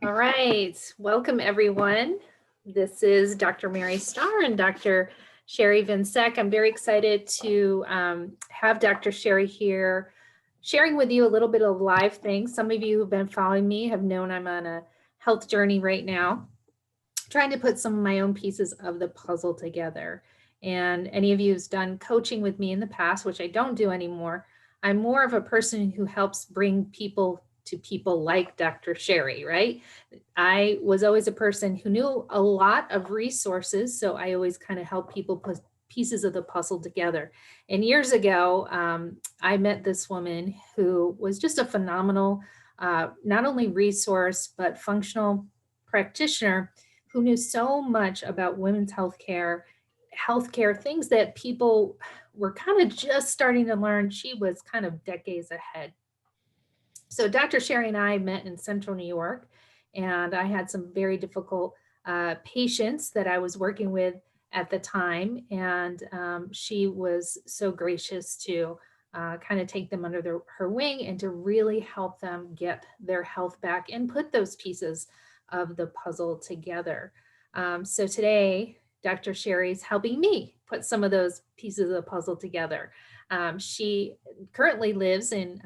All right, welcome everyone. This is Dr. Mary Starr and Dr. Sherie Viencek. I'm very excited to have Dr. Sherie here sharing with you a little bit of live things. Some of you who've been following me have known I'm on a health journey right now, trying to put some of my own pieces of the puzzle together. And any of you who's done coaching with me in the past, which I don't do anymore, I'm more of a person who helps bring people to people like Dr. Sherie, right? I was always a person who knew a lot of resources, so I always kind of help people put pieces of the puzzle together. And years ago, I met this woman who was just a phenomenal, not only resource, but functional practitioner who knew so much about women's healthcare, things that people were kind of just starting to learn. She was kind of decades ahead. So Dr. Sherie and I met in Central New York, and I had some very difficult patients that I was working with at the time, and she was so gracious to kind of take them under her wing and to really help them get their health back and put those pieces of the puzzle together. So today, Dr. Sherry's helping me put some of those pieces of the puzzle together. She currently lives in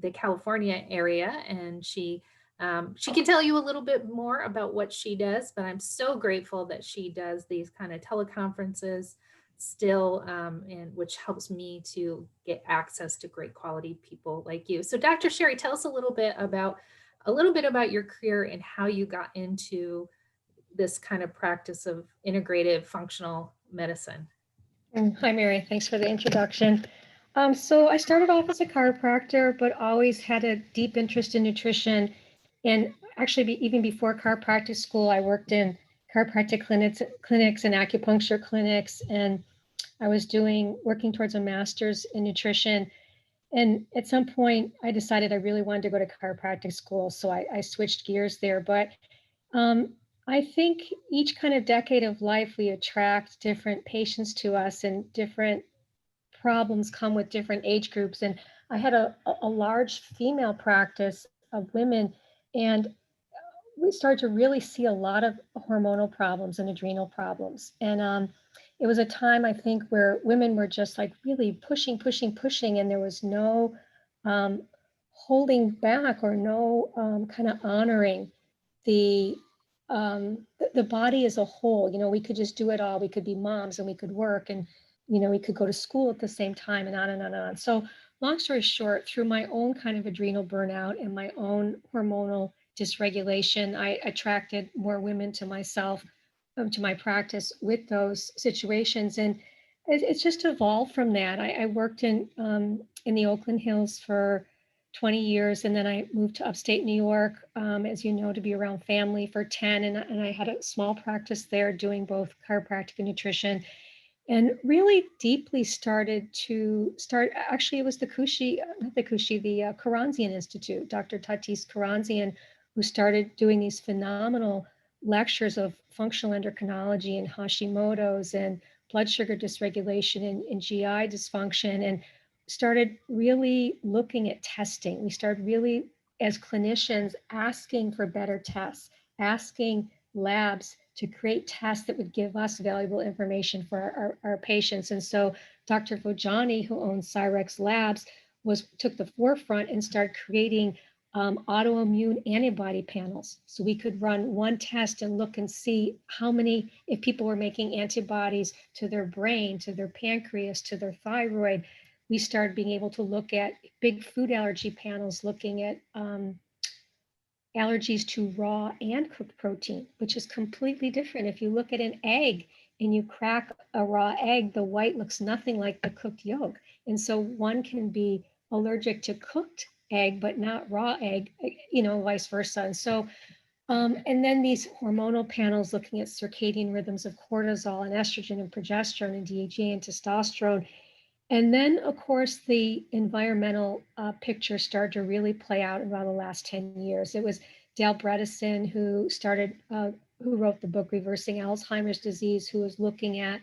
the California area, and she can tell you a little bit more about what she does. But I'm so grateful that she does these kind of teleconferences still, and which helps me to get access to great quality people like you. So, Dr. Sherie, tell us a little bit about your career and how you got into this kind of practice of integrative functional medicine. Hi, Mary. Thanks for the introduction. So I started off as a chiropractor, but always had a deep interest in nutrition. And actually, even before chiropractic school, I worked in chiropractic clinics and acupuncture clinics, and I was working towards a master's in nutrition. And at some point, I decided I really wanted to go to chiropractic school, so I switched gears there. But um, I think each kind of decade of life, we attract different patients to us, and different problems come with different age groups. And I had a large female practice of women, and we started to really see a lot of hormonal problems and adrenal problems. And it was a time, I think, where women were just like really pushing, pushing, pushing, and there was no um, holding back, or no kind of honoring the the body as a whole. We could just do it all. We could be moms, and we could work, and we could go to school at the same time, and on and on and on. So long story short, through my own kind of adrenal burnout and my own hormonal dysregulation, I attracted more women to myself, to my practice with those situations. And it's just evolved from that. I worked in the Oakland Hills for 20 years, and then I moved to upstate New York, as you know, to be around family for 10. And I had a small practice there doing both chiropractic and nutrition, and really deeply actually, it was the Karanzian Institute, Dr. Tatis Karanzian, who started doing these phenomenal lectures of functional endocrinology and Hashimoto's and blood sugar dysregulation and GI dysfunction, and started really looking at testing. We started really, as clinicians, asking for better tests, asking labs to create tests that would give us valuable information for our patients. And so Dr. Vojani, who owns Cyrex Labs, took the forefront and started creating autoimmune antibody panels. So we could run one test and look and see how many, if people were making antibodies to their brain, to their pancreas, to their thyroid. We started being able to look at big food allergy panels, looking at allergies to raw and cooked protein, which is completely different. If you look at an egg and you crack a raw egg, the white looks nothing like the cooked yolk. And so one can be allergic to cooked egg, but not raw egg, vice versa. And so, and then these hormonal panels looking at circadian rhythms of cortisol and estrogen and progesterone and DHEA and testosterone. And then, of course, the environmental picture started to really play out around the last 10 years. It was Dale Bredesen who wrote the book Reversing Alzheimer's Disease, who was looking at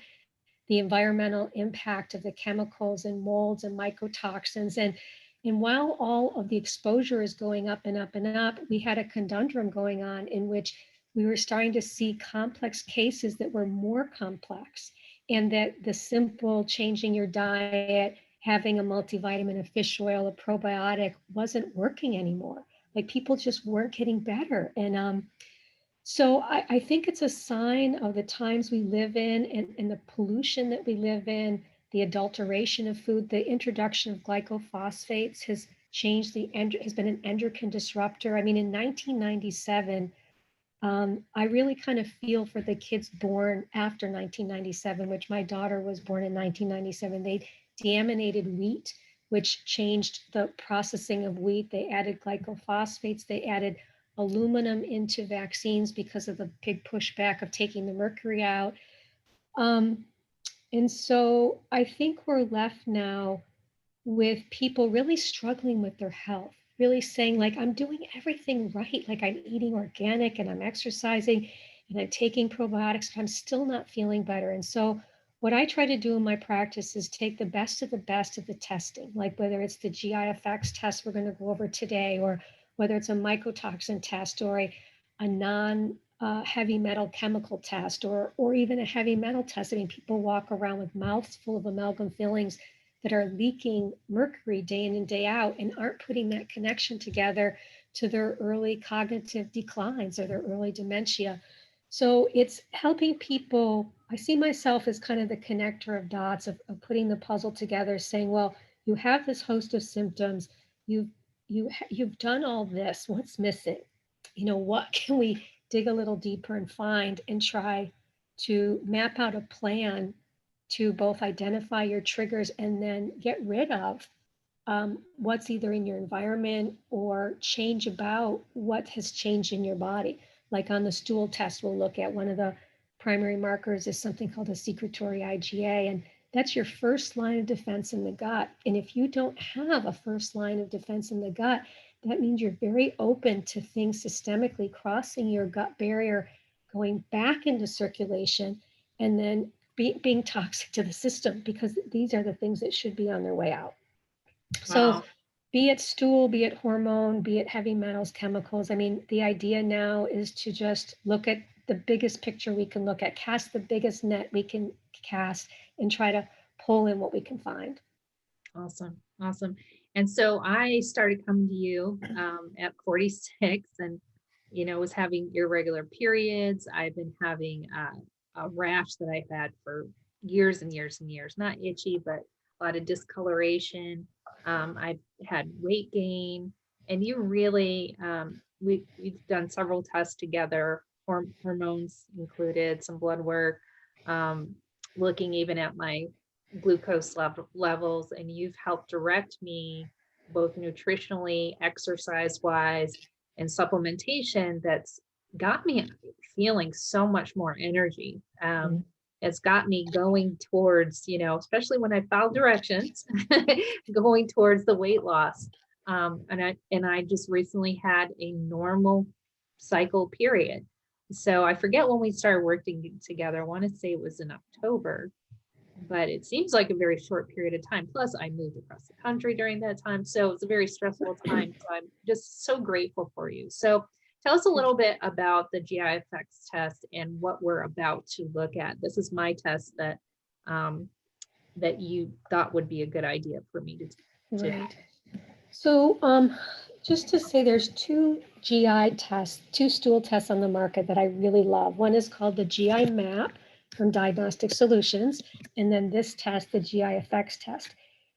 the environmental impact of the chemicals and molds and mycotoxins. And And while all of the exposure is going up and up and up, we had a conundrum going on in which we were starting to see complex cases that were more complex, and that the simple changing your diet, having a multivitamin, a fish oil, a probiotic wasn't working anymore. Like people just weren't getting better. And so I think it's a sign of the times we live in, and the pollution that we live in, the adulteration of food, the introduction of glycophosphates has changed has been an endocrine disruptor. I mean, in 1997, I really kind of feel for the kids born after 1997, which my daughter was born in 1997. They deaminated wheat, which changed the processing of wheat. They added glycophosphates. They added aluminum into vaccines because of the big pushback of taking the mercury out. And so I think we're left now with people really struggling with their health, really saying, like, I'm doing everything right. Like, I'm eating organic and I'm exercising and I'm taking probiotics, but I'm still not feeling better. And so what I try to do in my practice is take the best of the testing, like whether it's the GI effects test we're going to go over today, or whether it's a mycotoxin test, or a non heavy metal chemical test, or even a heavy metal test. I mean, people walk around with mouths full of amalgam fillings that are leaking mercury day in and day out and aren't putting that connection together to their early cognitive declines or their early dementia. So it's helping people. I see myself as kind of the connector of dots of putting the puzzle together, saying, well, you have this host of symptoms. You've done all this. What's missing? What can we dig a little deeper and find and try to map out a plan to both identify your triggers and then get rid of what's either in your environment or change about what has changed in your body. Like on the stool test, we'll look at one of the primary markers is something called a secretory IgA, and that's your first line of defense in the gut. And if you don't have a first line of defense in the gut, that means you're very open to things systemically crossing your gut barrier, going back into circulation, and then being toxic to the system, because these are the things that should be on their way out. So Wow. be it stool, be it hormone, be it heavy metals, chemicals. I mean, the idea now is to just look at the biggest picture we can look at, cast the biggest net we can cast, and try to pull in what we can find. Awesome. Awesome. And so I started coming to you at 46 and, was having irregular periods. I've been having a rash that I've had for years and years and years, not itchy, but a lot of discoloration. I've had weight gain, and you really, we've done several tests together, hormones included, some blood work, looking even at my glucose levels, and you've helped direct me both nutritionally, exercise wise, and supplementation that's got me feeling so much more energy. It's got me going towards, especially when I follow directions, going towards the weight loss. And I just recently had a normal cycle period. So I forget when we started working together. I want to say it was in October, but it seems like a very short period of time. Plus, I moved across the country during that time. So it's a very stressful time. So I'm just so grateful for you. So tell us a little bit about the GI effects test and what we're about to look at. This is my test that that you thought would be a good idea for me to Right. So just to say, there's two GI tests, two stool tests on the market that I really love. One is called the GI map from Diagnostic Solutions, and then this test, the GI effects test.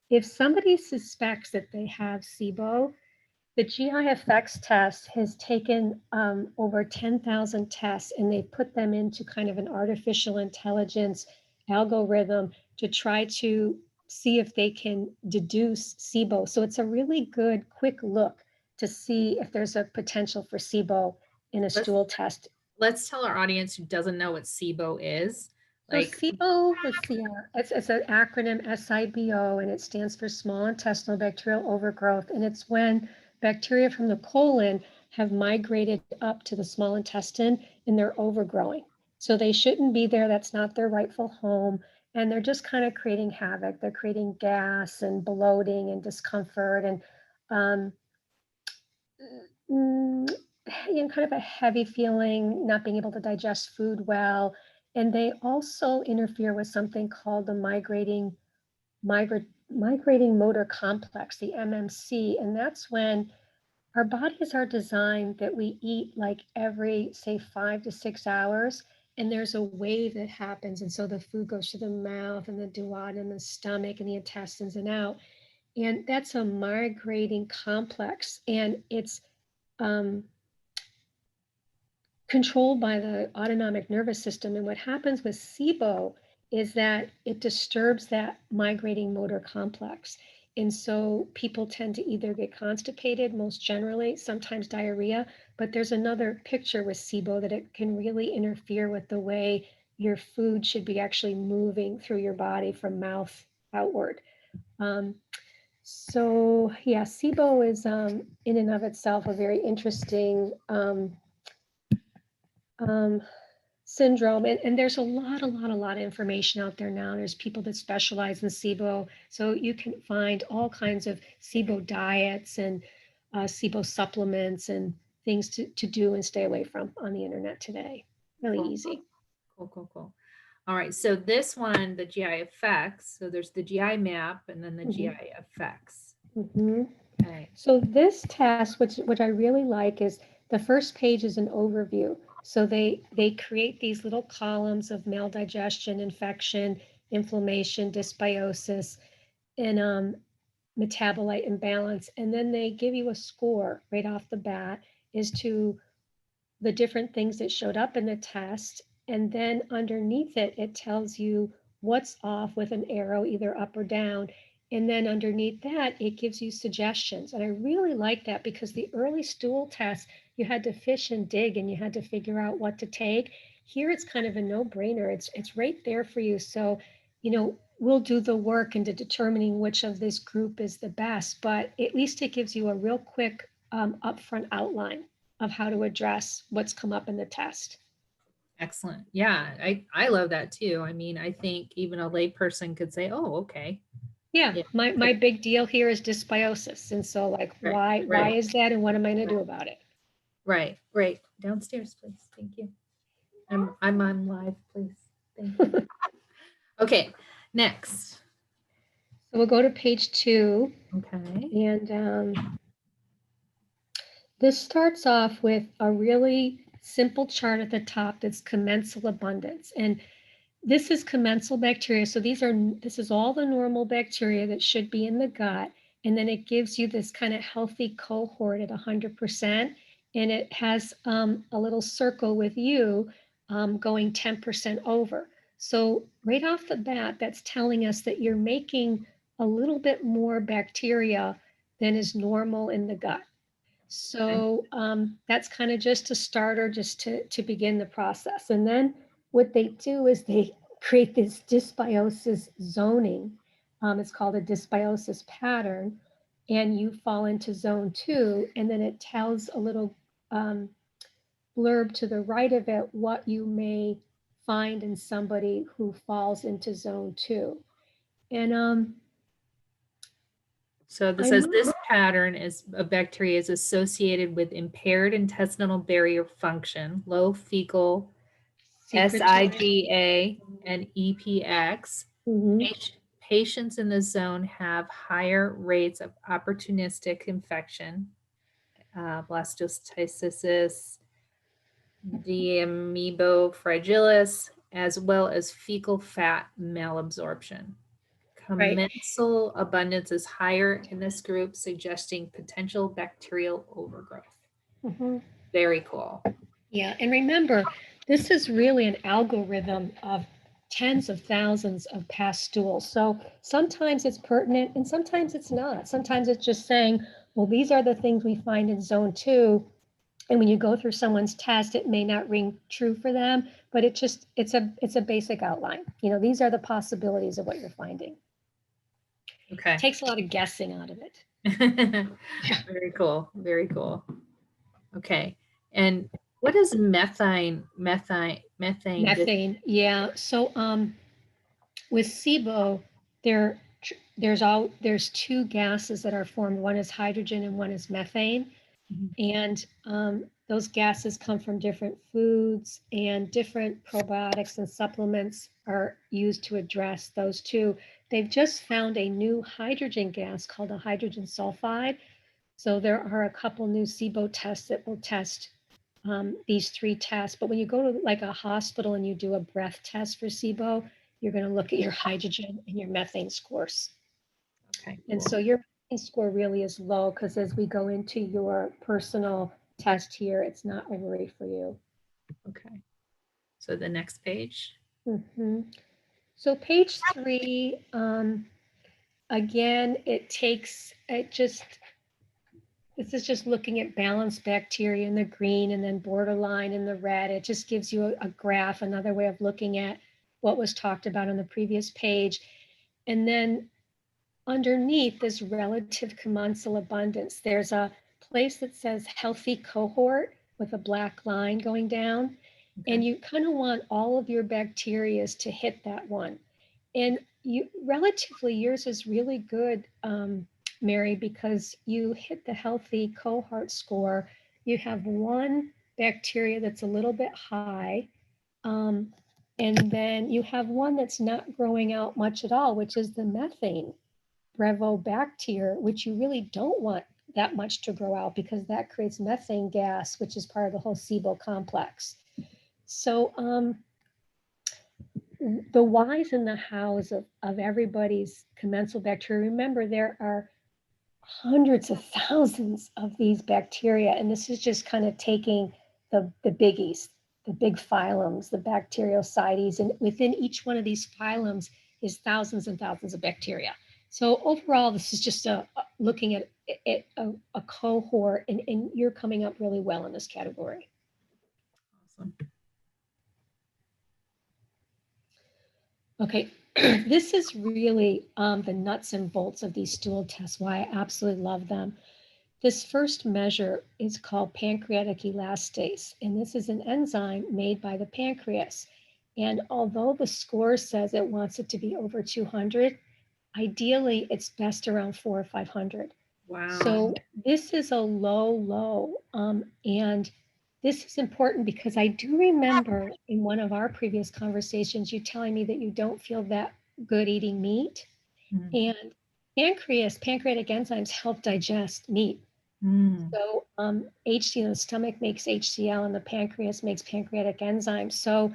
If somebody suspects that they have SIBO, the GI effects test has taken over 10,000 tests, and they put them into kind of an artificial intelligence algorithm to try to see if they can deduce SIBO. So it's a really good quick look to see if there's a potential for SIBO in a stool test. Let's tell our audience who doesn't know what SIBO is. So SIBO, let's see, it's an acronym SIBO, and it stands for small intestinal bacterial overgrowth. And it's when bacteria from the colon have migrated up to the small intestine and they're overgrowing. So they shouldn't be there. That's not their rightful home. And they're just kind of creating havoc. They're creating gas and bloating and discomfort. And kind of a heavy feeling, not being able to digest food well. And they also interfere with something called the migrating motor complex, the MMC. And that's when our bodies are designed that we eat like every, say, 5 to 6 hours, and there's a wave that happens. And so the food goes to the mouth and the duodenum and the stomach and the intestines and out. And that's a migrating complex, and it's controlled by the autonomic nervous system. And what happens with SIBO is that it disturbs that migrating motor complex. And so people tend to either get constipated, most generally, sometimes diarrhea, but there's another picture with SIBO that it can really interfere with the way your food should be actually moving through your body from mouth outward. So yeah, SIBO is in and of itself a very interesting syndrome. And there's a lot of information out there now. There's people that specialize in SIBO. So you can find all kinds of SIBO diets and SIBO supplements and things to do and stay away from on the internet today. Really easy. Cool. All right, so this one, the GI effects, so there's the GI map and then the GI effects. Okay. So this test, which I really like, is the first page is an overview. So they create these little columns of maldigestion, infection, inflammation, dysbiosis, and metabolite imbalance. And then they give you a score right off the bat as to the different things that showed up in the test. And then underneath it, it tells you what's off with an arrow, either up or down. And then underneath that, it gives you suggestions. And I really like that because the early stool tests, you had to fish and dig and you had to figure out what to take. Here, it's kind of a no-brainer. It's right there for you. So, we'll do the work into determining which of this group is the best, but at least it gives you a real quick upfront outline of how to address what's come up in the test. Excellent. Yeah, I love that too. I mean, I think even a lay person could say, oh, okay. Yeah. My big deal here is dysbiosis. And so like, why is that? And what am I going to do about it? Right. Downstairs, please. Thank you. I'm on live, please. Thank you. Okay, next. So we'll go to page 2. Okay. And this starts off with a really simple chart at the top that's commensal abundance. And this is commensal bacteria. So this is all the normal bacteria that should be in the gut. And then it gives you this kind of healthy cohort at 100%. And it has a little circle with you going 10% over. So right off the bat, that's telling us that you're making a little bit more bacteria than is normal in the gut. So that's kind of just a starter, just to begin the process. And then what they do is they create this dysbiosis zoning. It's called a dysbiosis pattern, and you fall into zone 2, and then it tells a little blurb to the right of it what you may find in somebody who falls into zone 2. And so this says this pattern of bacteria is associated with impaired intestinal barrier function, low fecal SIGA and EPX. Patients in this zone have higher rates of opportunistic infection, blastocytosis, Diamoeba fragilis, as well as fecal fat malabsorption. Commensal abundance is higher in this group, suggesting potential bacterial overgrowth. Very cool. Yeah, and remember, this is really an algorithm of tens of thousands of past stools. So sometimes it's pertinent and sometimes it's not. Sometimes it's just saying, well, these are the things we find in zone 2. And when you go through someone's test, it may not ring true for them, but it's a basic outline. These are the possibilities of what you're finding. Okay. It takes a lot of guessing out of it. Very cool. Okay. And what is methane? Methane. Yeah. So with SIBO, there there's two gases that are formed. One is hydrogen and one is methane. And those gases come from different foods, and different probiotics and supplements are used to address those two. They've just found a new hydrogen gas called a hydrogen sulfide. So there are a couple new SIBO tests that will test these three tests. But when you go to like a hospital and you do a breath test for SIBO, you're going to look at your hydrogen and your methane scores. Okay. And so your methane score really is low, because as we go into your personal test here, it's not a worry for you. Okay. So the next page. So page 3, again, this is just looking at balanced bacteria in the green, and then borderline in the red. It just gives you a graph, another way of looking at what was talked about on the previous page. And then underneath this relative commensal abundance, there's a place that says healthy cohort with a black line going down. Okay. And you kind of want all of your bacteria to hit that one. And relatively yours is really good, Mary, because you hit the healthy cohort score. You have one bacteria that's a little bit high. And then you have one that's not growing out much at all, which is the methane Brevibacter, which you really don't want that much to grow out, because that creates methane gas, which is part of the whole SIBO complex. So the whys and the hows of everybody's commensal bacteria, remember there are hundreds of thousands of these bacteria, and this is just kind of taking the biggies, the big phylums, the Bacteriocides, and within each one of these phylums is thousands and thousands of bacteria. So overall, this is just looking at a cohort, and you're coming up really well in this category. Awesome. Okay, this is really the nuts and bolts of these stool tests, why I absolutely love them. This first measure is called pancreatic elastase, and this is an enzyme made by the pancreas. And although the score says it wants it to be over 200, ideally it's best around 400 or 500. Wow. So this is a low, and this is important because I do remember in one of our previous conversations, you telling me that you don't feel that good eating meat. And pancreatic enzymes help digest meat. So HCl in the stomach makes HCl, and the pancreas makes pancreatic enzymes. So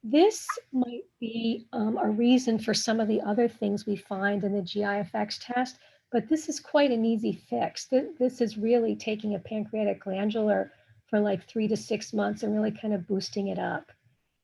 this might be a reason for some of the other things we find in the GI effects test, but this is quite an easy fix. This is really taking a pancreatic glandular for like 3 to 6 months and really kind of boosting it up.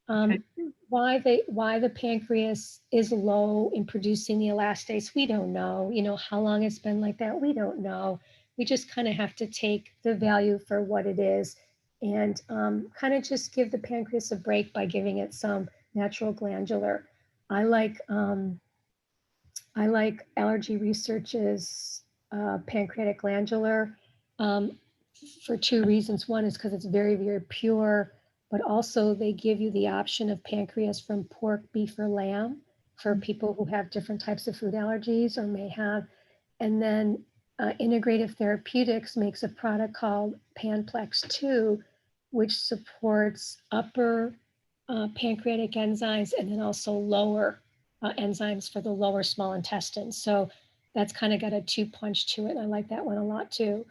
Okay. Why the pancreas is low in producing the elastase, we don't know. You know, how long it's been like that, we don't know. We just kind of have to take the value for what it is, and kind of just give the pancreas a break by giving it some natural glandular. I like Allergy Research's pancreatic glandular for 2 reasons. One is because it's very, very pure, but also they give you the option of pancreas from pork, beef, or lamb for people who have different types of food allergies or may have. And then Integrative Therapeutics makes a product called Panplex 2, which supports upper pancreatic enzymes and then also lower enzymes for the lower small intestine. So that's kind of got a 2-punch to it. I like that one a lot too.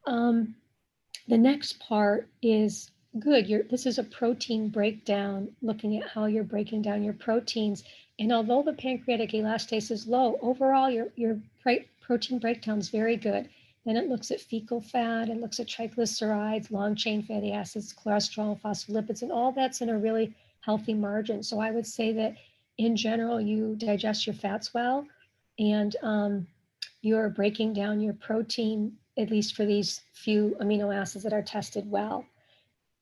The next part is good. This is a protein breakdown, looking at how you're breaking down your proteins. And although the pancreatic elastase is low, overall your protein breakdown is very good. Then it looks at fecal fat, it looks at triglycerides, long chain fatty acids, cholesterol, phospholipids, and all that's in a really healthy margin. So I would say that in general, you digest your fats well, and you're breaking down your protein, at least for these few amino acids that are tested well.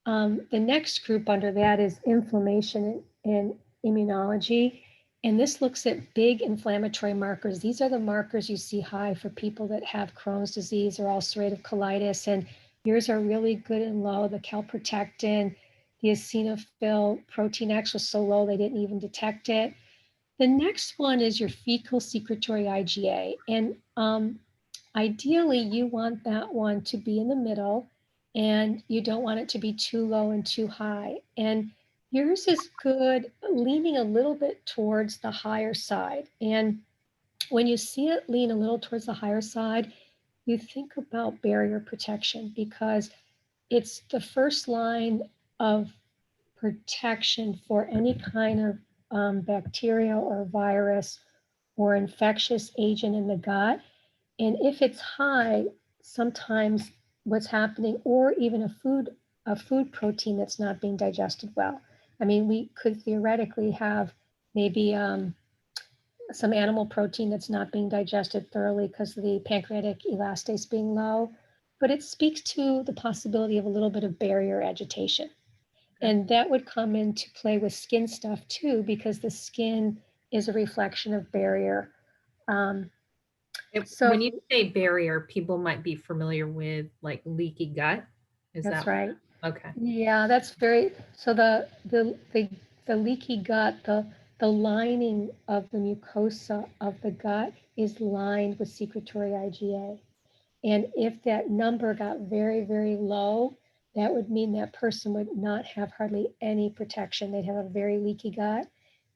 The next group under that is inflammation and immunology. And this looks at big inflammatory markers. These are the markers you see high for people that have Crohn's disease or ulcerative colitis. And yours are really good and low. The calprotectin, the eosinophil protein X was so low they didn't even detect it. The next one is your fecal secretory IgA. And ideally, you want that one to be in the middle, and you don't want it to be too low and too high. And yours is good, leaning a little bit towards the higher side. And when you see it lean a little towards the higher side, you think about barrier protection, because it's the first line of protection for any kind of bacteria or virus or infectious agent in the gut. And if it's high, sometimes what's happening, or even a food protein that's not being digested well. I mean, we could theoretically have maybe some animal protein that's not being digested thoroughly because of the pancreatic elastase being low, but it speaks to the possibility of a little bit of barrier agitation. Okay. And that would come into play with skin stuff too, because the skin is a reflection of barrier. So When you say barrier, people might be familiar with like leaky gut. Is that's that right. okay? Yeah, that's very, so the leaky gut, the lining of the mucosa of the gut is lined with secretory IgA. And if that number got very, very low, that would mean that person would not have hardly any protection. They'd have a very leaky gut.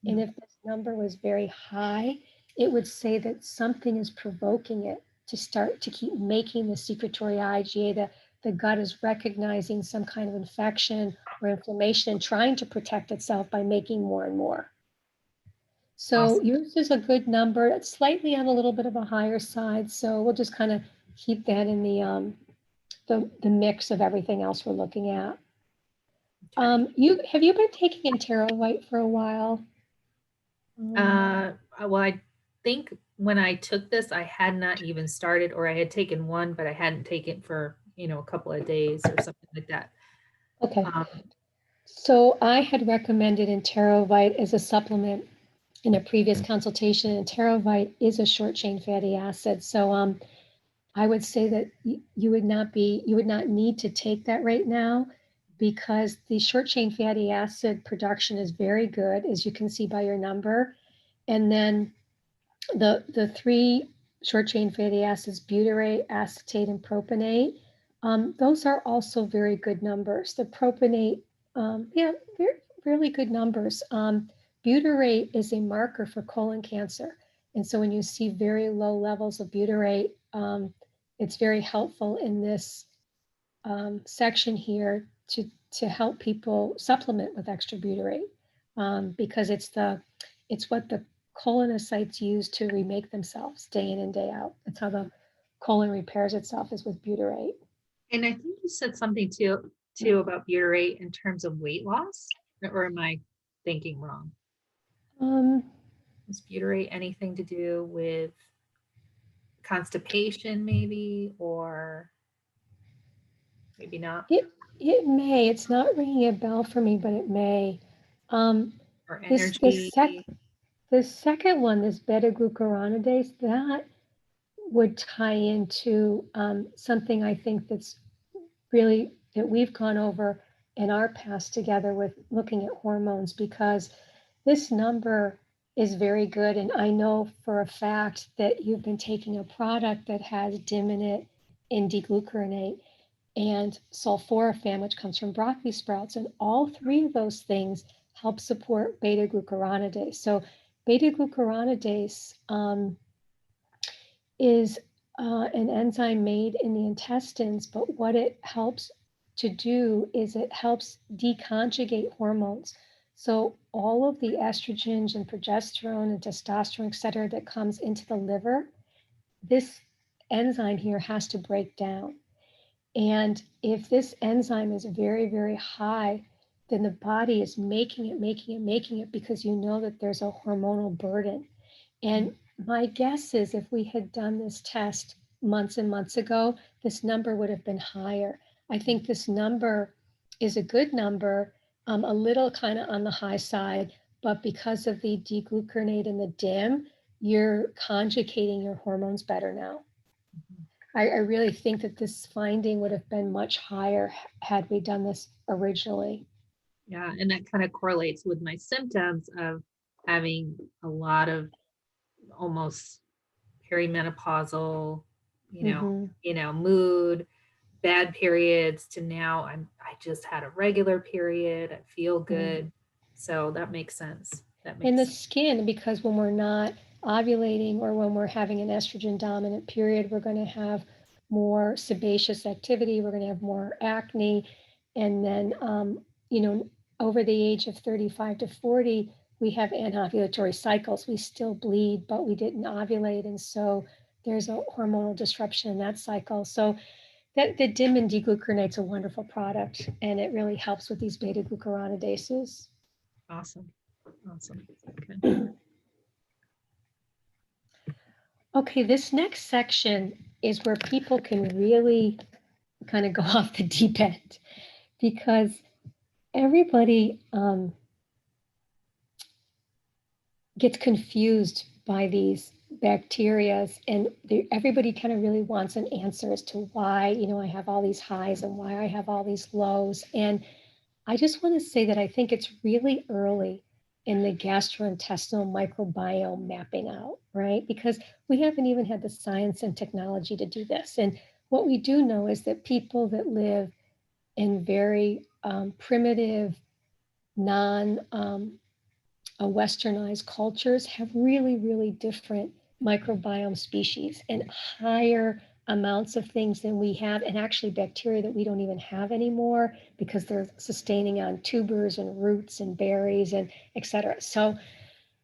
And if this number was very high, it would say that something is provoking it to start to keep making the secretory IgA. The gut is recognizing some kind of infection or inflammation and trying to protect itself by making more and more. So Awesome. yours is a good number. It's slightly on a little bit of a higher side. So we'll just kind of keep that in the mix of everything else we're looking at. Okay. Have you been taking Enterovite for a while? Well, I think when I took this, I had not even started, or I had taken one, but I hadn't taken for, a couple of days or something like that. Okay. So I had recommended Enterovite as a supplement in a previous consultation. Enterovite is a short chain fatty acid. So I would say that you would not need to take that right now, because the short chain fatty acid production is very good, as you can see by your number. And then the three short chain fatty acids, butyrate, acetate, and propionate, those are also very good numbers. The propionate, really good numbers. Butyrate is a marker for colon cancer. And so when you see very low levels of butyrate, it's very helpful in this section here to help people supplement with extra butyrate, because it's what the colonocytes use to remake themselves day in and day out. That's how the colon repairs itself, is with butyrate. And I think you said something too about butyrate in terms of weight loss, or am I thinking wrong? Is butyrate anything to do with constipation, maybe, or maybe not, It may. It's not ringing a bell for me, but it may. or This energy? the second one, this beta-glucuronidase, that would tie into something I think that we've gone over in our past together with looking at hormones, because this number is very good. And I know for a fact that you've been taking a product that has diminate and deglucuronate and sulforaphane, which comes from broccoli sprouts. And all three of those things help support beta-glucuronidase. So beta-glucuronidase is an enzyme made in the intestines, but what it helps to do is it helps deconjugate hormones. So all of the estrogens and progesterone and testosterone, et cetera, that comes into the liver, this enzyme here has to break down. And if this enzyme is very, very high, then the body is making it, because you know that there's a hormonal burden. And my guess is if we had done this test months and months ago, this number would have been higher. I think this number is a good number, a little kind of on the high side, but because of the deglucuronate and the DIM, you're conjugating your hormones better now. I really think that this finding would have been much higher had we done this originally. Yeah, and that kind of correlates with my symptoms of having a lot of almost perimenopausal, mood, bad periods, to now I just had a regular period. I feel good. So that makes sense. And the skin, because when we're not ovulating or when we're having an estrogen dominant period, we're going to have more sebaceous activity. We're going to have more acne. And then, over the age of 35 to 40, we have anovulatory cycles. We still bleed, but we didn't ovulate. And so there's a hormonal disruption in that cycle. So that the Dimin deglucuranate's a wonderful product, and it really helps with these beta glucuronidases. Awesome. Okay. Okay, this next section is where people can really kind of go off the deep end, because everybody gets confused by these bacteria, and everybody kind of really wants an answer as to why, I have all these highs and why I have all these lows. And I just want to say that I think it's really early in the gastrointestinal microbiome mapping out, right? Because we haven't even had the science and technology to do this. And what we do know is that people that live in very primitive, non-westernized cultures have really, really different microbiome species and higher amounts of things than we have, and actually bacteria that we don't even have anymore because they're sustaining on tubers and roots and berries and et cetera. So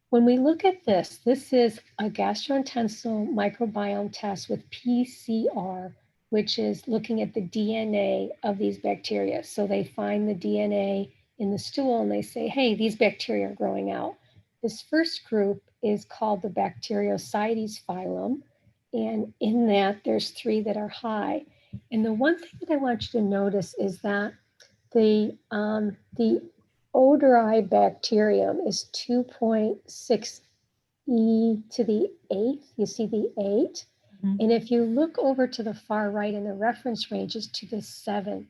when we look at this is a gastrointestinal microbiome test with PCR, which is looking at the DNA of these bacteria. So they find the DNA in the stool and they say, hey, these bacteria are growing out. This first group is called the Bacteriocides phylum. And in that, there's 3 that are high. And the one thing that I want you to notice is that the odori bacterium is 2.6 E to the 8th. You see the 8. Mm-hmm. And if you look over to the far right in the reference range is to the 7.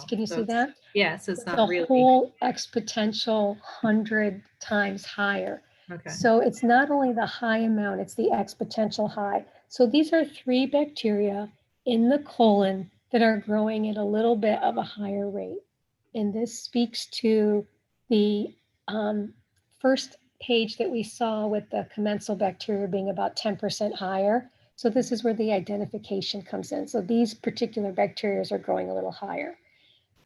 Can you see that? Yeah, so it's not really. A whole exponential 100 times higher. Okay. So it's not only the high amount, it's the exponential high. So these are 3 bacteria in the colon that are growing at a little bit of a higher rate. And this speaks to the first page that we saw with the commensal bacteria being about 10% higher. So this is where the identification comes in. So these particular bacteria are growing a little higher.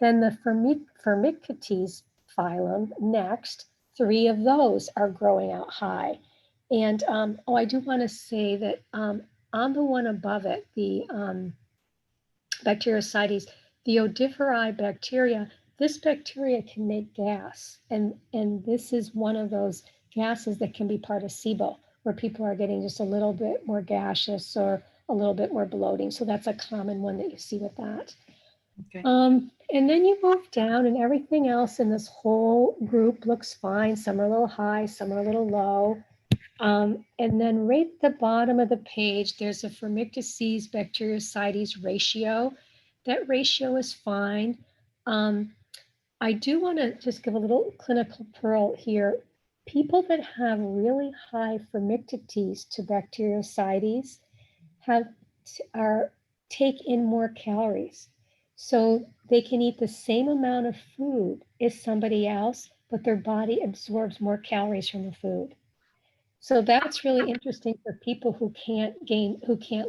Then the Firmicutes phylum next, 3 of those are growing out high. And I do want to say that on the one above it, the Bacteriocides, the odiferae bacteria, this bacteria can make gas. And this is one of those gases that can be part of SIBO, where people are getting just a little bit more gaseous or a little bit more bloating. So that's a common one that you see with that. Okay. And then you move down and everything else in this whole group looks fine. Some are a little high, some are a little low. And then right at the bottom of the page, there's a Firmicutes Bacteriocides ratio. That ratio is fine. I do want to just give a little clinical pearl here. People that have really high Firmicutes to Bacteriocides take in more calories. So they can eat the same amount of food as somebody else, but their body absorbs more calories from the food. So that's really interesting for people who can't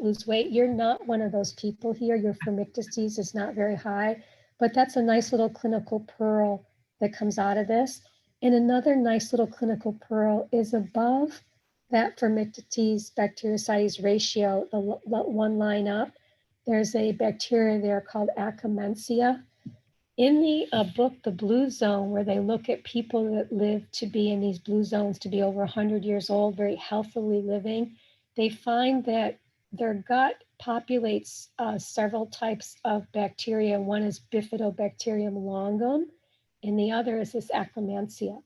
lose weight. You're not one of those people here. Your Firmicutes is not very high, but that's a nice little clinical pearl that comes out of this. And another nice little clinical pearl is above that Firmicutes Bacteriocides ratio, the one line up. There's a bacteria there called Akkermansia. In the book, The Blue Zone, where they look at people that live to be in these blue zones, to be over 100 years old, very healthily living, they find that their gut populates several types of bacteria. One is Bifidobacterium longum, and the other is this Akkermansia.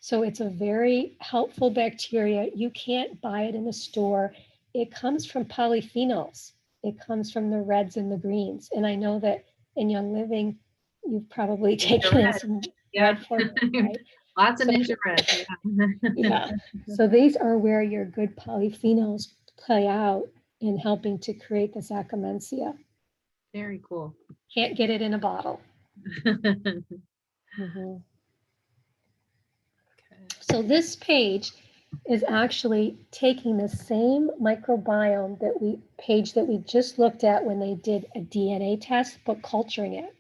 So it's a very helpful bacteria. You can't buy it in the store. It comes from polyphenols. It comes from the reds and the greens. And I know that in Young Living, you've probably taken in some red formula, right? Lots of So, ninja red. yeah. So these are where your good polyphenols play out in helping to create this akkermansia. Very cool. Can't get it in a bottle. Okay. So this page is actually taking the same microbiome page that we just looked at when they did a DNA test, but culturing it.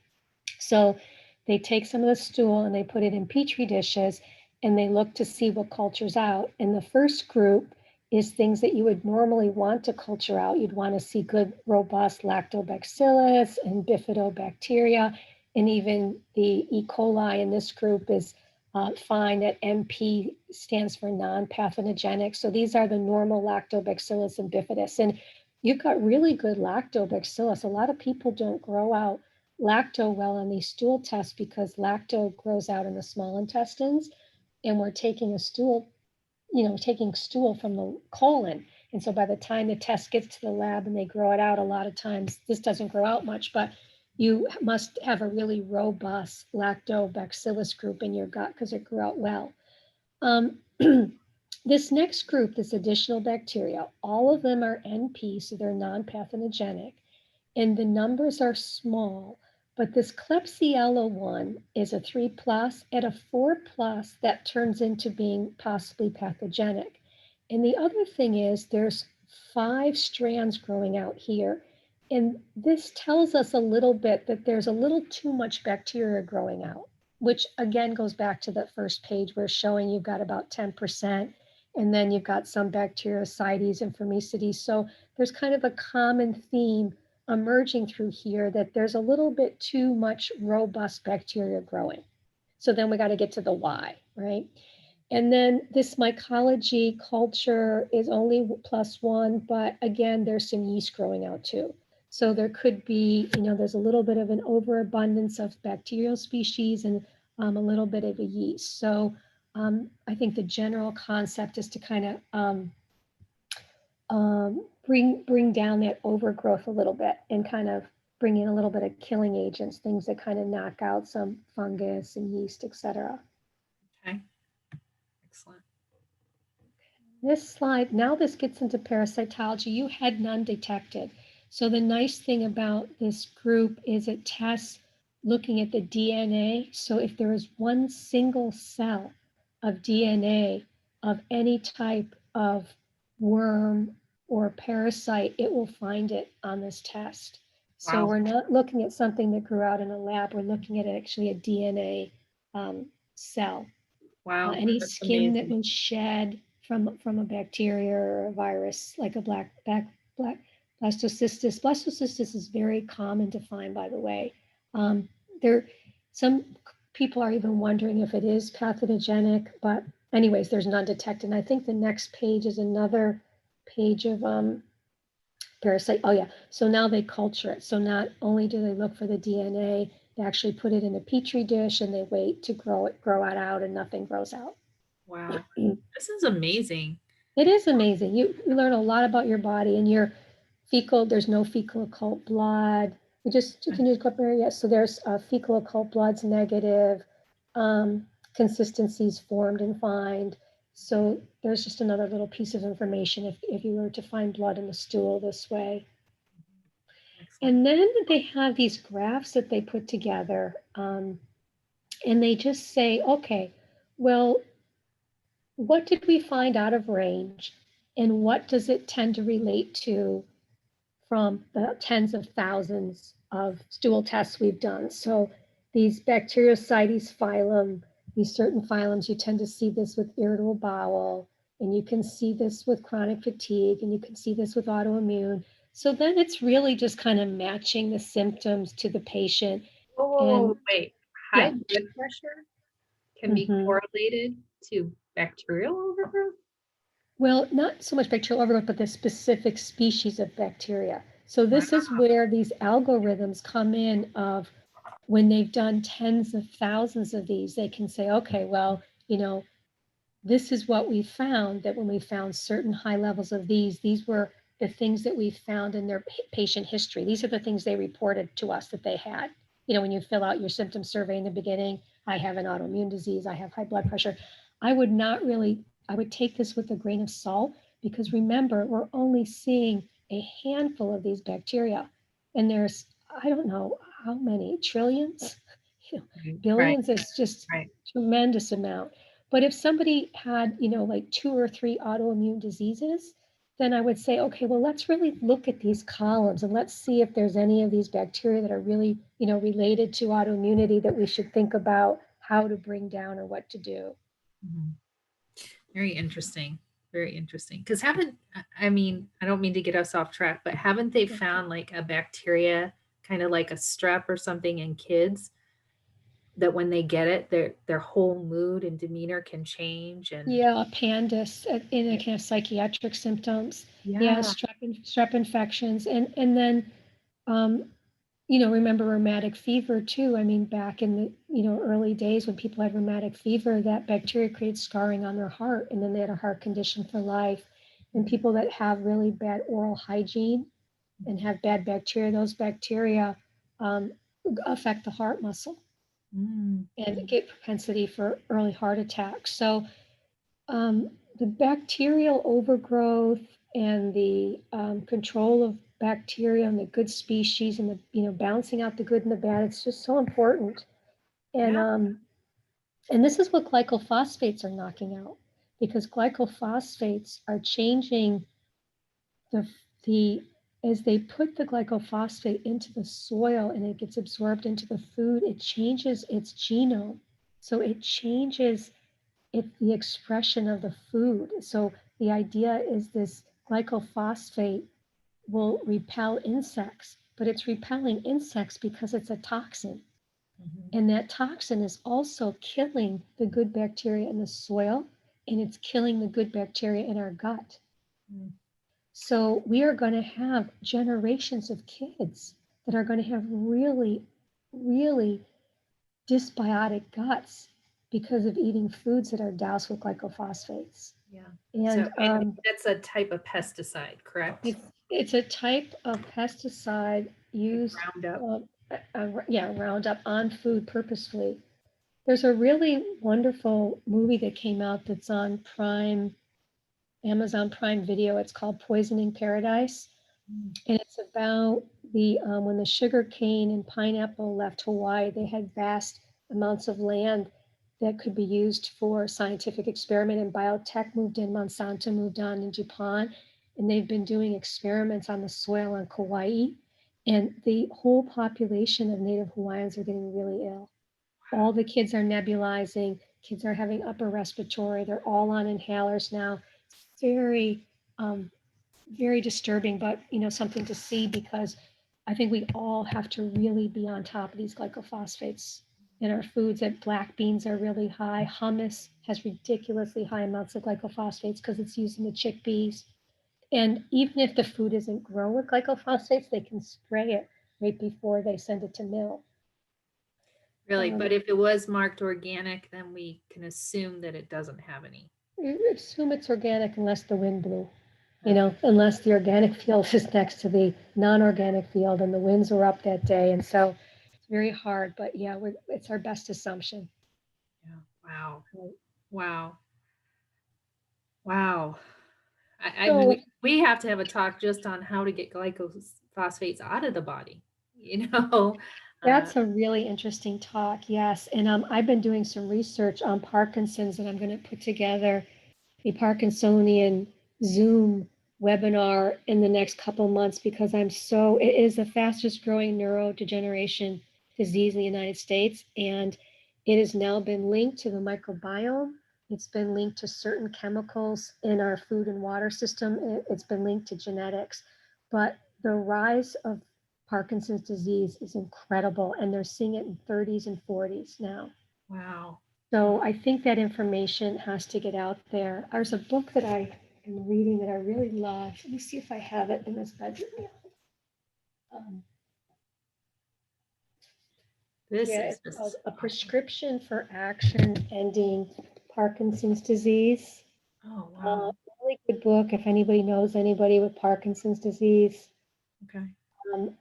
So they take some of the stool and they put it in Petri dishes and they look to see what cultures out. And the first group is things that you would normally want to culture out. You'd want to see good, robust lactobacillus and bifidobacteria, and even the E. coli in this group is fine. That MP stands for non-pathogenic. So these are the normal lactobacillus and bifidus. And you've got really good lactobacillus. A lot of people don't grow out lacto well on these stool tests because lacto grows out in the small intestines, and we're taking a stool, taking stool from the colon. And so by the time the test gets to the lab and they grow it out, a lot of times this doesn't grow out much, but you must have a really robust lactobacillus group in your gut because it grew out well. This next group, this additional bacteria, all of them are NP, so they're non-pathogenic, and the numbers are small, but this Klebsiella one is a 3+. At a 4+, that turns into being possibly pathogenic. And the other thing is there's 5 strands growing out here. And this tells us a little bit that there's a little too much bacteria growing out, which again goes back to that first page where showing you've got about 10%, and then you've got some bacteriocytes and Firmicutes. So there's kind of a common theme emerging through here that there's a little bit too much robust bacteria growing. So then we got to get to the why, right? And then this mycology culture is only +1, but again, there's some yeast growing out too. So there could be, there's a little bit of an overabundance of bacterial species and a little bit of a yeast. So I think the general concept is to kind of bring down that overgrowth a little bit and kind of bring in a little bit of killing agents, things that kind of knock out some fungus and yeast, etc. Okay. Excellent. This slide, now this gets into parasitology. You had none detected. So the nice thing about this group is it tests looking at the DNA. So if there is one single cell of DNA of any type of worm or parasite, it will find it on this test. So Wow. we're not looking at something that grew out in a lab. We're looking at actually a DNA cell. Wow. Any That's skin that amazing. was shed from a bacteria or a virus, like a black blastocystis. Blastocystis is very common to find, by the way. Some people are even wondering if it is pathogenic, but anyways, there's none detected. And I think the next page is another page of parasite. Oh yeah, so now they culture it. So not only do they look for the DNA, they actually put it in a petri dish and they wait to grow it out, and nothing grows out. Wow. This is amazing. It is amazing. You learn a lot about your body and your fecal. There's no fecal occult blood. You can use clip area. Yes. So there's fecal occult blood's negative, consistencies formed and find. So there's just another little piece of information if you were to find blood in the stool this way. Excellent. And then they have these graphs that they put together, and they just say, okay, well, what did we find out of range, and what does it tend to relate to from the tens of thousands of stool tests we've done? So these Bacteriocides phylum, these certain phylums, you tend to see this with irritable bowel, and you can see this with chronic fatigue, and you can see this with autoimmune. So then it's really just kind of matching the symptoms to the patient. Oh, wait. High Yeah. blood pressure can be correlated to bacterial overgrowth? Well, not so much bacterial overgrowth, but the specific species of bacteria. So this is where these algorithms come in of when they've done tens of thousands of these, they can say, okay, well, this is what we found, that when we found certain high levels of these were the things that we found in their patient history. These are the things they reported to us that they had. When you fill out your symptom survey in the beginning, I have an autoimmune disease, I have high blood pressure. I would take this with a grain of salt, because remember, we're only seeing a handful of these bacteria. And there's, I don't know how many, trillions, Right, billions. It's just right. tremendous amount. But if somebody had, like 2 or 3 autoimmune diseases, then I would say, okay, well, let's really look at these columns and let's see if there's any of these bacteria that are really, related to autoimmunity that we should think about how to bring down or what to do. Mhm. Very interesting. Very interesting. Because I mean, I don't mean to get us off track, but haven't they found like a bacteria, kind of like a strep or something in kids, that when they get it, their whole mood and demeanor can change? And Yeah, pandas in a kind of psychiatric symptoms. Yeah, yeah, strep infections, and then um, remember rheumatic fever too. I mean, back in the, early days when people had rheumatic fever, that bacteria created scarring on their heart, and then they had a heart condition for life. And people that have really bad oral hygiene and have bad bacteria, those bacteria um, affect the heart muscle mm, and get propensity for early heart attacks. So the bacterial overgrowth and the control of bacteria and the good species and the balancing out the good and the bad, it's just so important. And yeah, and this is what glycophosphates are knocking out, because glycophosphates are changing the the as they put the glycophosphate into the soil and it gets absorbed into the food, it changes its genome. So it changes the expression of the food. So the idea is this glycophosphate will repel insects, but it's repelling insects because it's a toxin. mhm, And that toxin is also killing the good bacteria in the soil, and it's killing the good bacteria in our gut. mm, So we are going to have generations of kids that are going to have really, really dysbiotic guts because of eating foods that are doused with glycophosphates. yeah. So, And and that's a type of pesticide, correct? it's a type of pesticide Like used, Roundup. Roundup on food purposefully. There's a really wonderful movie that came out that's on Prime, Amazon Prime Video. It's called Poisoning Paradise. Mm, And it's about the when the sugar cane and pineapple left Hawaii, they had vast amounts of land that could be used for scientific experiment, and biotech moved in, Monsanto moved on, and DuPont, and they've been doing experiments on the soil on Kauai, and the whole population of Native Hawaiians are getting really ill. All the kids are nebulizing, kids are having upper respiratory, they're all on inhalers now. It's very um, very disturbing, but something to see, because I think we all have to really be on top of these glycophosphates in our foods. That black beans are really high. Hummus has ridiculously high amounts of glycophosphates because it's used in the chickpeas. And even if the food isn't grown with glycophosphates, they can spray it right before they send it to mill. really, Um, but if it was marked organic, then we can assume that it doesn't have any. assume it's organic unless the wind blew. Okay. Unless the organic field is next to the non-organic field and the winds were up that day. And so it's very hard, but yeah, it's our best assumption. Yeah. Wow. Right. Wow. Wow. I mean, So we have to have a talk just on how to get glycophosphates out of the body, you know? Uh, that's a really interesting talk. Yes. And I've been doing some research on Parkinson's, and I'm going to put together a Parkinsonian Zoom webinar in the next couple months, because it is the fastest growing neurodegeneration disease in the United States. And it has now been linked to the microbiome. It's been linked to certain chemicals in our food and water system. It's been linked to genetics. But the rise of Parkinson's disease is incredible. And they're seeing it in 30s and 40s now. wow. So I think that information has to get out there. There's a book that I am reading that I really love. Let me see if I have it in this bedroom. Um, This yeah, is it's called just A awesome. Prescription for Action Ending Parkinson's Disease. Oh, wow. Really good book if anybody knows anybody with Parkinson's disease. Okay. Um,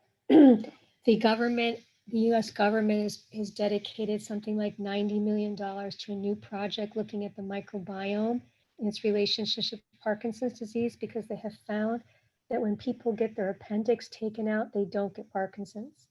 the government the US government has dedicated something like $90 million to a new project looking at the microbiome and its relationship to Parkinson's disease, because they have found that when people get their appendix taken out, they don't get Parkinson's.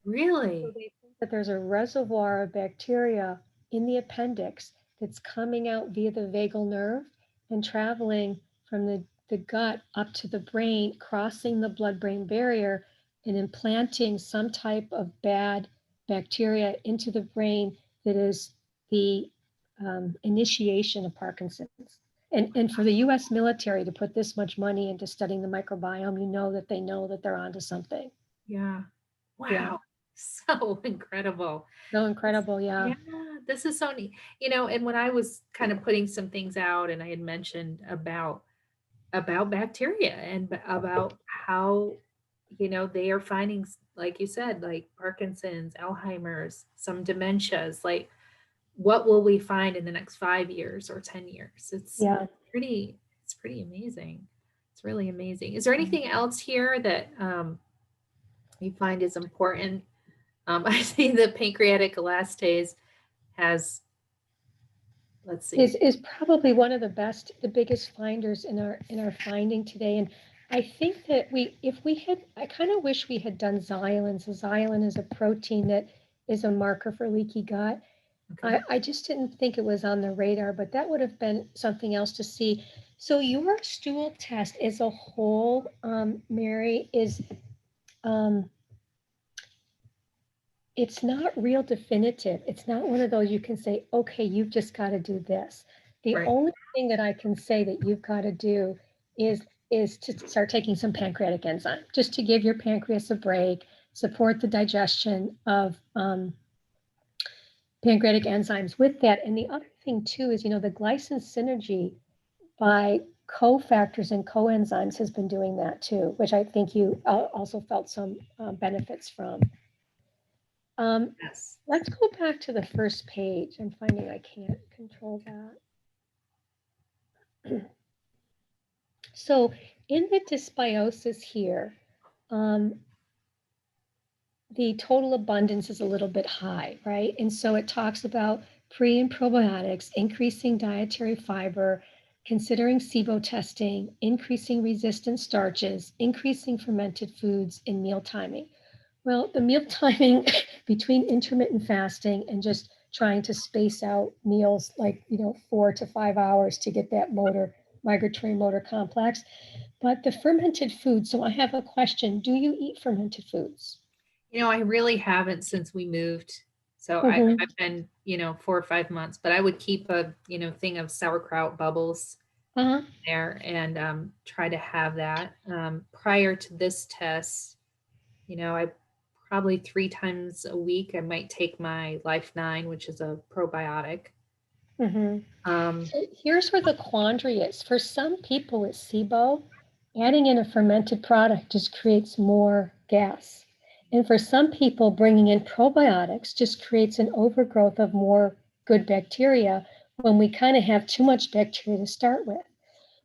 So Really? they think that there's a reservoir of bacteria in the appendix that's coming out via the vagal nerve and traveling from the gut up to the brain, crossing the blood-brain barrier and implanting some type of bad bacteria into the brain that is the initiation of Parkinson's. And for the US military to put this much money into studying the microbiome, you know that they're onto something. Yeah. Yeah. Wow. So incredible. So incredible, yeah. Yeah, this is so neat. And when I was kind of putting some things out and I had mentioned about bacteria and about how, they are finding, like you said, like Parkinson's, Alzheimer's, some dementias, like what will we find in the next 5 years or 10 years? Yeah. It's pretty amazing. It's really amazing. Is there anything else here that you find is important? I see the pancreatic elastase has, let's see. Is probably one of the biggest finders in our finding today. And I think that I kind of wish we had done xylin. So xylin is a protein that is a marker for leaky gut. Okay. I just didn't think it was on the radar, but that would have been something else to see. So your stool test as a whole, Mary, is it's not real definitive. It's not one of those you can say, okay, you've just got to do this. The Right. only thing that I can say that you've got to do is to start taking some pancreatic enzyme, just to give your pancreas a break, support the digestion of pancreatic enzymes with that. And the other thing too is, the glycan synergy by cofactors and coenzymes has been doing that too, which I think you also felt some benefits from. Yes. Let's go back to the first page. I'm finding I can't control that. So in the dysbiosis here, the total abundance is a little bit high, right? And so it talks about pre and probiotics, increasing dietary fiber, considering SIBO testing, increasing resistant starches, increasing fermented foods, and meal timing. Well, the meal timing between intermittent fasting and just trying to space out meals like, 4 to 5 hours to get that migratory motor complex. But the fermented foods, so I have a question. Do you eat fermented foods? I really haven't since we moved. So Mhm. I've been, 4 or 5 months, but I would keep a, thing of sauerkraut bubbles Uh-huh. there and try to have that. Prior to this test, I probably 3 times a week, I might take my Life 9, which is a probiotic. So here's where the quandary is. For some people with SIBO, adding in a fermented product just creates more gas. And for some people, bringing in probiotics just creates an overgrowth of more good bacteria when we kind of have too much bacteria to start with.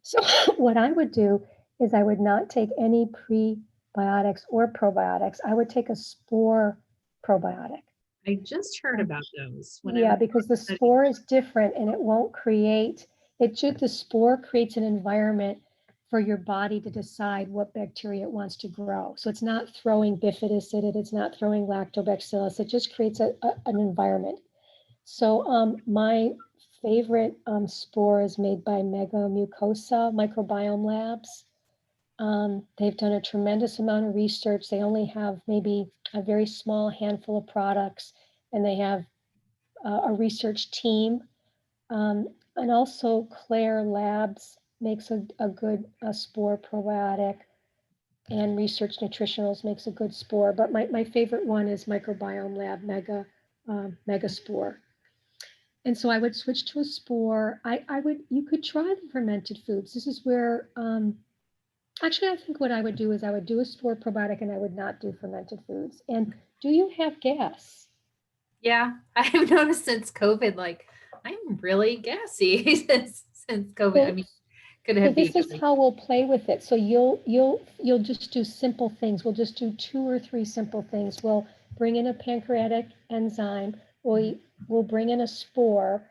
So what I would do is I would not take any prebiotics or probiotics. I would take a Spore probiotic. I just heard about those when I Yeah, was because the studying. spore is different and it won't the spore creates an environment for your body to decide what bacteria it wants to grow. So it's not throwing bifidus, it's not throwing lactobacillus, it just creates an environment. So my favorite spore is made by Mega Mucosa Microbiome Labs. They've done a tremendous amount of research. They only have maybe a very small handful of products, and they have a research team. And also Claire Labs makes a good Spore probiotic, and Research Nutritionals makes a good Spore. But my favorite one is Microbiome Lab Mega Spore. And so I would switch to a Spore. You could try the fermented foods. This is where, actually, I think what I would do is I would do a Spore probiotic and I would not do fermented foods. And do you have gas? Yeah, I've noticed since COVID, like I'm really gassy since COVID. I Well, mean, could so it be this is like, how we'll play with it. So you'll just do simple things. We'll just do 2 or 3 simple things. We'll bring in a pancreatic enzyme, we'll bring in a spore.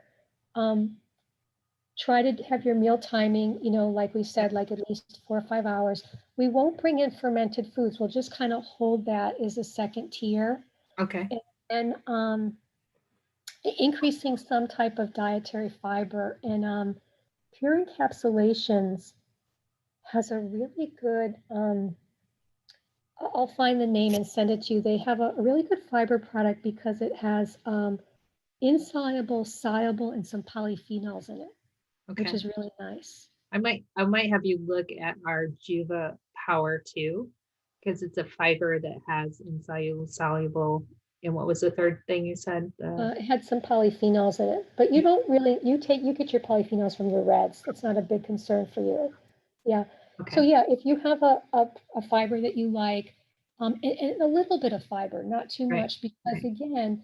Try to have your meal timing, like we said, like at least 4 or 5 hours. We won't bring in fermented foods. We'll just kind of hold that as a second tier. Okay. And increasing some type of dietary fiber. And pure encapsulations has a really good, I'll find the name and send it to you. They have a really good fiber product because it has insoluble, soluble, and some polyphenols in it, which is really nice. I might have you look at our Juva Power too, because it's a fiber that has insoluble, soluble, and what was the third thing you said? It had some polyphenols in it, but you don't really, you get your polyphenols from your reds. It's not a big concern for you. Yeah. Okay. So yeah, if you have a fiber that you like, and a little bit of fiber, not too much, because again,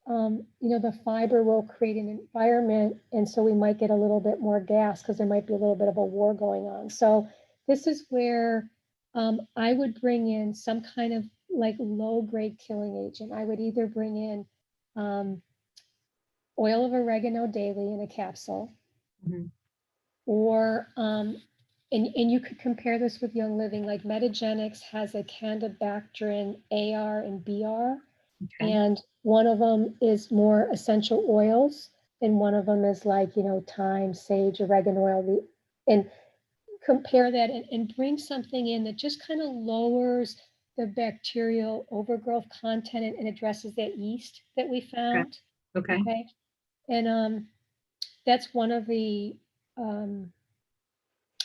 the fiber will create an environment, and so we might get a little bit more gas because there might be a little bit of a war going on. So this is where I would bring in some kind of like low-grade killing agent. I would either bring in oil of oregano daily in a capsule, or and you could compare this with Young Living. Like Metagenics has a Candibacterin AR and BR, and one of them is more essential oils, and one of them is like, thyme, sage, oregano oil, and compare that and bring something in that just kind of lowers the bacterial overgrowth content and addresses that yeast that we found. Okay. And that's one of the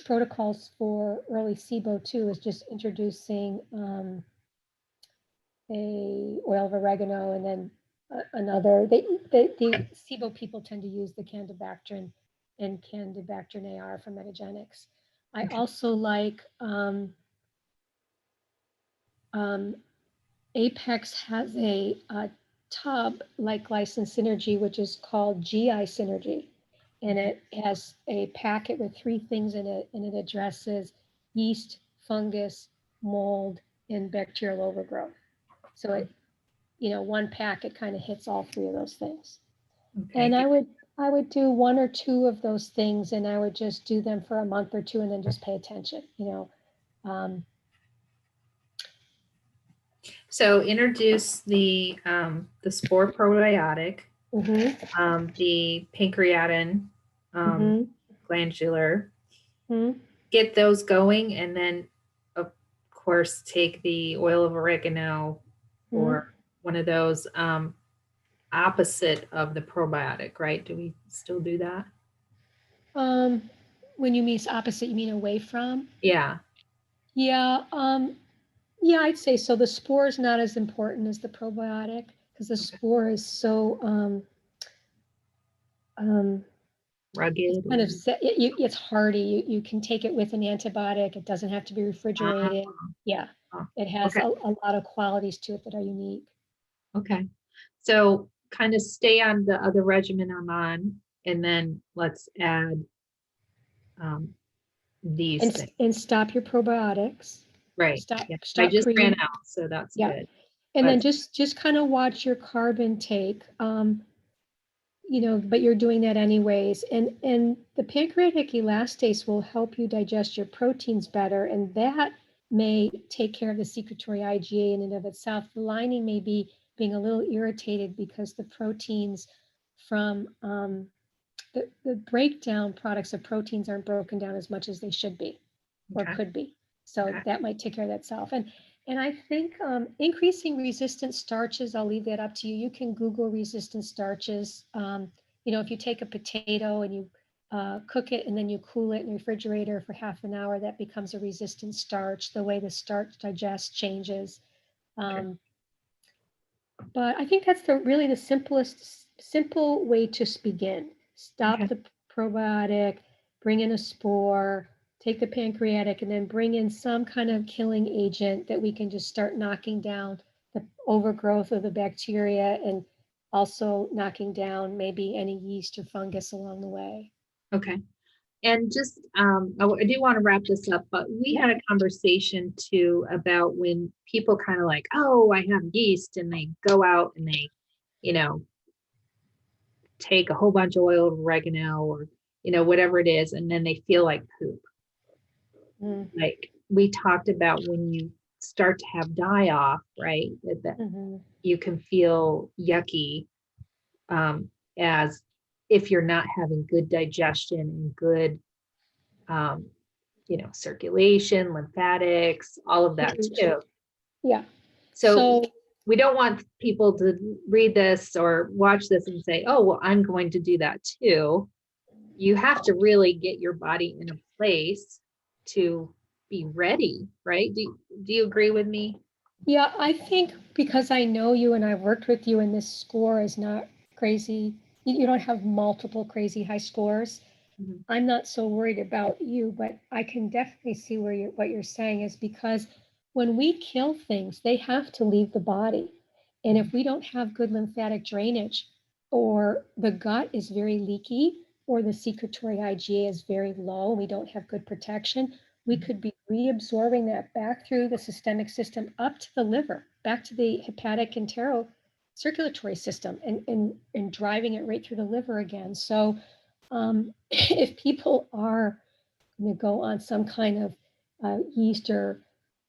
protocols for early SIBO too, is just introducing a oil of oregano, and then another. The SIBO people tend to use the Candibacterin and Candibacterin AR from Metagenics. I also like Apex has a tub like Glycine Synergy, which is called GI Synergy. And it has a packet with 3 things in it, and it addresses yeast, fungus, mold, and bacterial overgrowth. So it, one packet kind of hits all 3 of those things. And I would do 1 or 2 of those things, and I would just do them for a month or 2, and then just pay attention. So introduce the Spore probiotic, the pancreatin glandular, get those going, and then of course take the oil of oregano or one of those opposite of the probiotic, right? Do we still do that? When you mean opposite, you mean away from? Yeah. Yeah. Yeah, I'd say so. The spore is not as important as the probiotic because the spore is so rugged. Kind of it's hardy. You can take it with an antibiotic. It doesn't have to be refrigerated. Yeah, it has a lot of qualities to it that are unique. Okay, so kind of stay on the other regimen I'm on, and then let's add these things. And stop your probiotics. Right. Stop. I just ran out, so that's good. And then just kind of watch your carb intake. But you're doing that anyways. And the pancreatic elastase will help you digest your proteins better, and that may take care of the secretory IgA in and of itself. The lining may be being a little irritated because the proteins from the breakdown products of proteins aren't broken down as much as they should be or could be. So that might take care of that self. And I think increasing resistant starches, I'll leave that up to you. You can Google resistant starches. If you take a potato and you cook it and then you cool it in the refrigerator for half an hour, that becomes a resistant starch. The way the starch digests changes. But I think that's really the simple way to begin. Stop the probiotic, bring in a spore, take the pancreatic, and then bring in some kind of killing agent that we can just start knocking down the overgrowth of the bacteria, and also knocking down maybe any yeast or fungus along the way. Okay. And just, I do want to wrap this up, but we had a conversation too about when people kind of like, oh, I have yeast, and they go out and they, you know, take a whole bunch of oil of oregano or, whatever it is, and then they feel like poop. Mm, Like we talked about when you start to have die off, right? That mhm. you can feel yucky, as if you're not having good digestion and good, um, circulation, lymphatics, all of that Huge. too. Yeah. So So we don't want people to read this or watch this and say, oh, well, I'm going to do that too. You have to really get your body in a place to be ready, right? Do you agree with me? yeah, I think because I know you and I've worked with you and this score is not crazy. You don't have multiple crazy high scores. Mhm. I'm not so worried about you, but I can definitely see what you're saying is because when we kill things, they have to leave the body. And if we don't have good lymphatic drainage, or the gut is very leaky, or the secretory IgA is very low, and we don't have good protection, we could be reabsorbing that back through the systemic system up to the liver, back to the hepatic entero circulatory system, and driving it right through the liver again. So if people are going to go on some kind of yeast or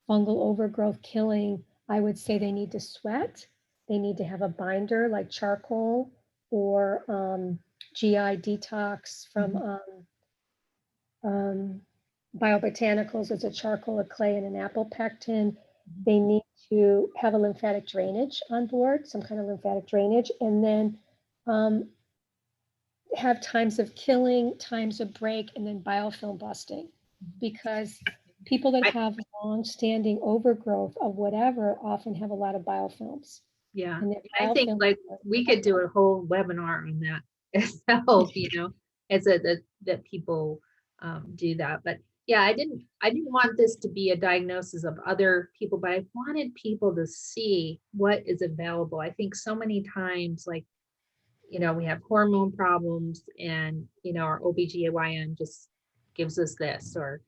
fungal overgrowth killing, I would say they need to sweat. They need to have a binder like charcoal or GI detox from Mhm. um, biobotanicals as a charcoal, a clay, and an apple pectin. They need to have a lymphatic drainage on board, some kind of lymphatic drainage, and then um, have times of killing, times of break, and then biofilm busting. Because people that I, have long-standing overgrowth of whatever often have a lot of biofilms. yeah. And their I think biofilms like are we could do affected. a whole webinar on that itself, as that people do that. But yeah, I didn't want this to be a diagnosis of other people, but I wanted people to see what is available. I think so many times, like, we have hormone problems and, our OBGYN just gives us this, or,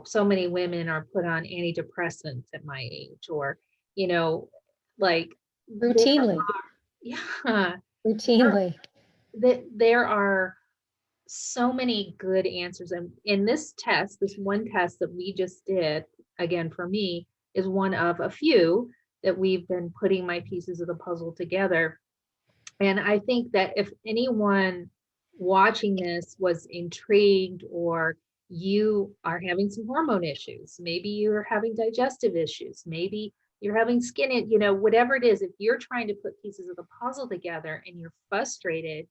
so many women are put on antidepressants at my age, or, you know, like there, Routinely, yeah, routinely. there are so many good answers. And in this one test that we just did, again, for me, is one of a few that we've been putting my pieces of the puzzle together. And I think that if anyone watching this was intrigued, or you are having some hormone issues, maybe you're having digestive issues, maybe you're having skin, whatever it is, if you're trying to put pieces of the puzzle together and you're frustrated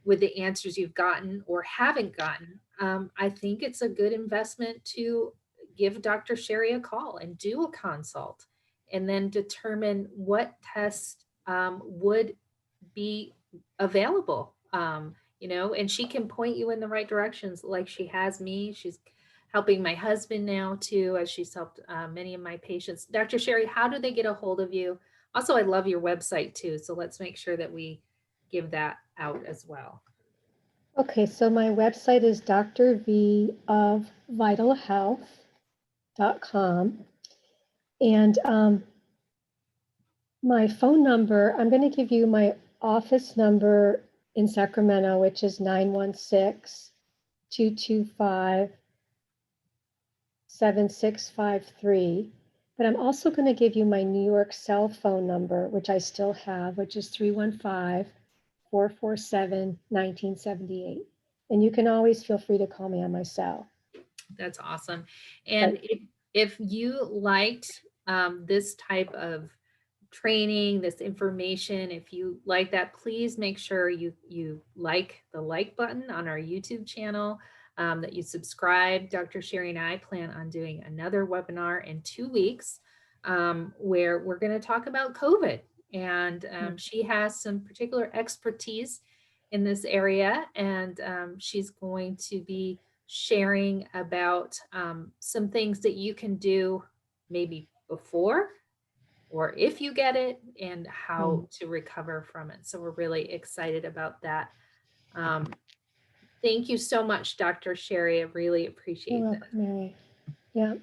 with the answers you've gotten or haven't gotten, I think it's a good investment to give Dr. Sherie a call and do a consult, and then determine what test would be available. And she can point you in the right directions, like she has me. She's helping my husband now too, as she's helped many of my patients. Dr. Sherie, how do they get a hold of you? Also, I love your website too, so let's make sure that we give that out as well. Okay, so my website is drvofvitalhealth.com. And my phone number, I'm going to give you my office number in Sacramento, which is 916-225-7653. But I'm also going to give you my New York cell phone number, which I still have, which is 315-447-1978. And you can always feel free to call me on my cell. That's awesome. And But if you liked this type of training, this information, if you like that, please make sure you like the like button on our YouTube channel, that you subscribe. Dr. Sherie and I plan on doing another webinar in 2 weeks, where we're going to talk about COVID. And she has some particular expertise in this area, and she's going to be sharing about some things that you can do maybe before or if you get it, and how to recover from it. So we're really excited about that. Um, Thank you so much, Dr. Sherie. I really appreciate You're this. welcome, Mary. Yeah.